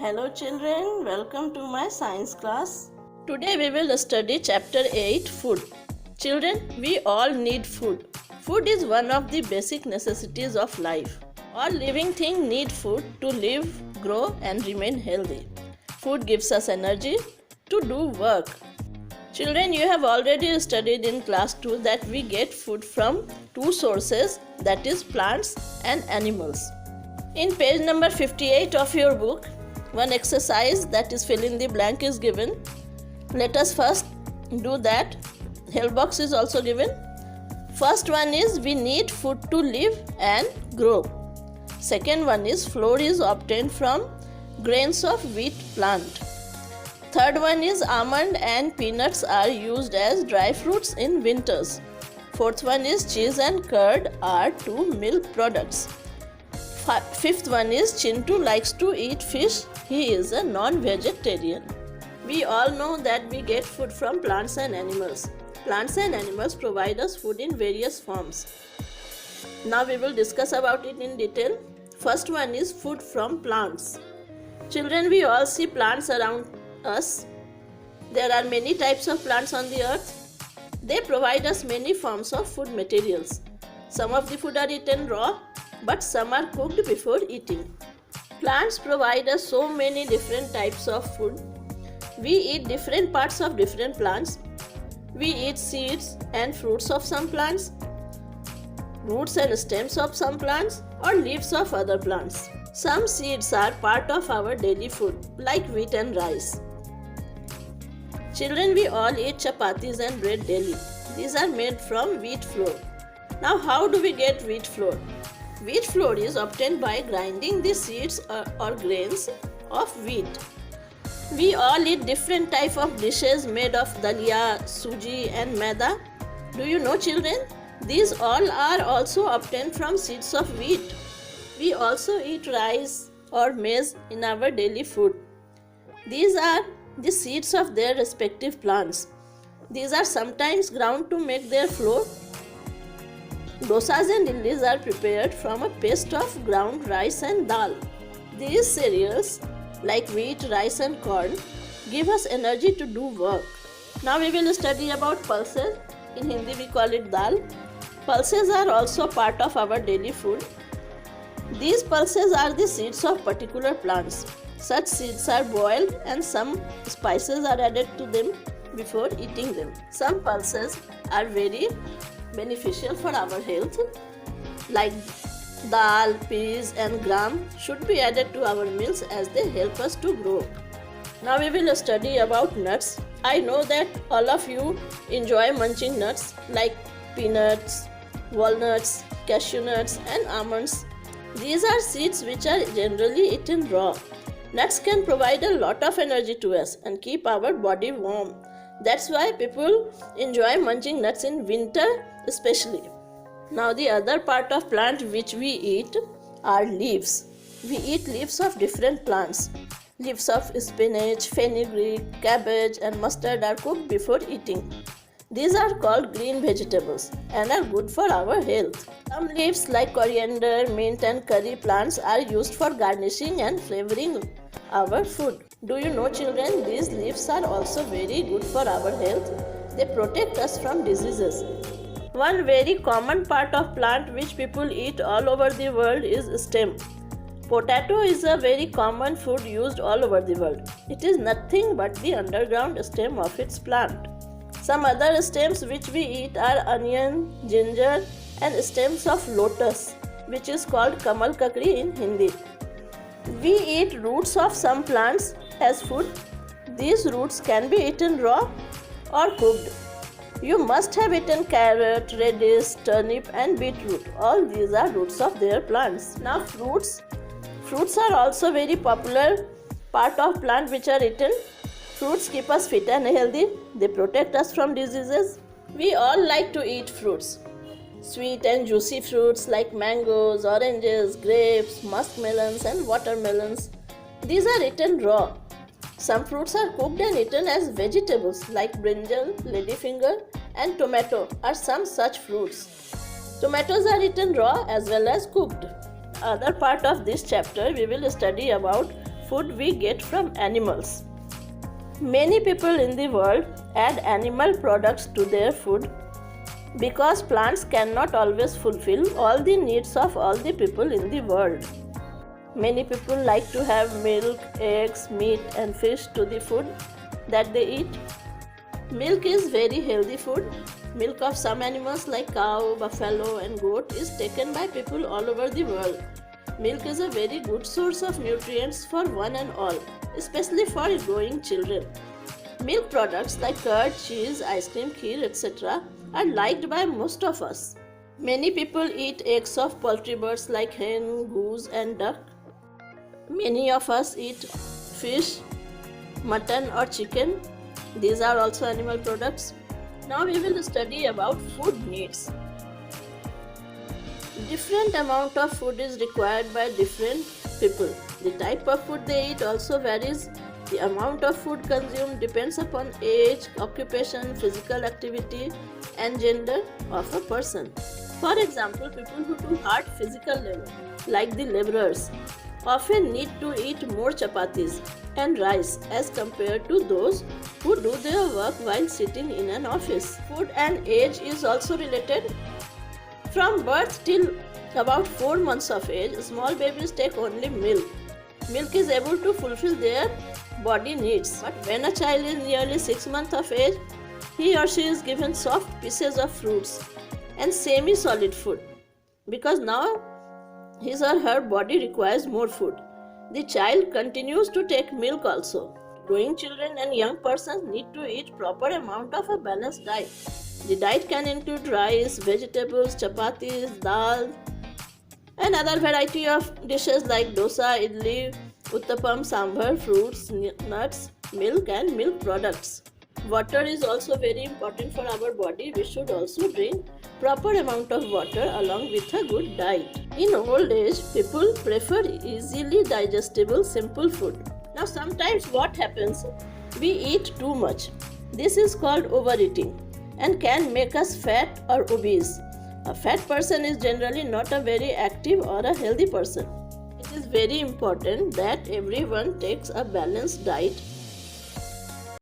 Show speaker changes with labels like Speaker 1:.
Speaker 1: Hello children, welcome to my science class. Today we will study chapter 8, food. Children, we all need food. Food is one of the basic necessities of life. All living things need food to live, grow and remain healthy. Food gives us energy to do work. Children, you have already studied in class 2 that we get food from two sources, that is plants and animals. In page number 58 of your book, one exercise that is fill in the blank is given. Let us first do that. Help box is also given. First one is we need food to live and grow. Second one is flour is obtained from grains of wheat plant. Third one is almond and peanuts are used as dry fruits in winters. Fourth one is cheese and curd are two milk products. Fifth one is Chintu likes to eat fish. He is a non-vegetarian. We all know that we get food from plants and animals. Plants and animals provide us food in various forms. Now we will discuss about it in detail. First one is food from plants. Children, we all see plants around us. There are many types of plants on the earth. They provide us many forms of food materials. Some of the food are eaten raw, but some are cooked before eating. Plants provide us so many different types of food. We eat different parts of different plants. We eat seeds and fruits of some plants, roots and stems of some plants, or leaves of other plants. Some seeds are part of our daily food, like wheat and rice. Children, we all eat chapatis and bread daily. These are made from wheat flour. Now, how do we get wheat flour? Wheat flour is obtained by grinding the seeds or grains of wheat. We all eat different types of dishes made of dalia, suji and maida. Do you know, children? These all are also obtained from seeds of wheat. We also eat rice or maize in our daily food. These are the seeds of their respective plants. These are sometimes ground to make their flour. Dosas and idlis are prepared from a paste of ground rice and dal. These cereals, like wheat, rice and corn, give us energy to do work. Now we will study about pulses. In Hindi we call it dal. Pulses are also part of our daily food. These pulses are the seeds of particular plants. Such seeds are boiled and some spices are added to them before eating them. Some pulses are very beneficial for our health, like dal, peas and gram should be added to our meals as they help us to grow. Now we will study about nuts. I know that all of you enjoy munching nuts like peanuts, walnuts, cashew nuts and almonds. These are seeds which are generally eaten raw. Nuts can provide a lot of energy to us and keep our body warm. That's why people enjoy munching nuts in winter especially. Now the other part of plant which we eat are leaves. We eat leaves of different plants. Leaves of spinach, fenugreek, cabbage and mustard are cooked before eating. These are called green vegetables and are good for our health. Some leaves like coriander, mint and curry plants are used for garnishing and flavoring our food. Do you know, children, these leaves are also very good for our health. They protect us from diseases. One very common part of plant which people eat all over the world is stem. Potato is a very common food used all over the world. It is nothing but the underground stem of its plant. Some other stems which we eat are onion, ginger and stems of lotus, which is called kamal kakri in Hindi. We eat roots of some plants as food. These roots can be eaten raw or cooked. You must have eaten carrot, radish, turnip and beetroot. All these are roots of their plants. Now fruits. Fruits are also very popular part of plant which are eaten. Fruits keep us fit and healthy. They protect us from diseases. We all like to eat fruits. Sweet and juicy fruits like mangoes, oranges, grapes, muskmelons and watermelons. These are eaten raw. Some fruits are cooked and eaten as vegetables like brinjal, ladyfinger and tomato are some such fruits. Tomatoes are eaten raw as well as cooked. Other part of this chapter we will study about food we get from animals. Many people in the world add animal products to their food because plants cannot always fulfill all the needs of all the people in the world. Many people like to have milk, eggs, meat and fish to the food that they eat. Milk is very healthy food. Milk of some animals like cow, buffalo and goat is taken by people all over the world. Milk is a very good source of nutrients for one and all, especially for growing children. Milk products like curd, cheese, ice cream, kheer, etc. are liked by most of us. Many people eat eggs of poultry birds like hen, goose and duck. Many of us eat fish, mutton or chicken. These are also animal products. Now we will study about food needs. Different amount of food is required by different people. The type of food they eat also varies. The amount of food consumed depends upon age, occupation, physical activity and gender of a person. For example, people who do hard physical labor, like the laborers, often need to eat more chapatis and rice as compared to those who do their work while sitting in an office. Food and age is also related. From birth till about 4 months of age, small babies take only milk. Milk is able to fulfill their body needs. But when a child is nearly 6 months of age, he or she is given soft pieces of fruits and semi-solid food because now his or her body requires more food. The child continues to take milk also. Growing children and young persons need to eat proper amount of a balanced diet. The diet can include rice, vegetables, chapatis, dal, and other variety of dishes like dosa, idli, uttapam, sambar, fruits, nuts, milk and milk products. Water is also very important for our body. We should also drink proper amount of water along with a good diet. In old age, people prefer easily digestible simple food. Now sometimes what happens? We eat too much. This is called overeating and can make us fat or obese. A fat person is generally not a very active or a healthy person. It is very important that everyone takes a balanced diet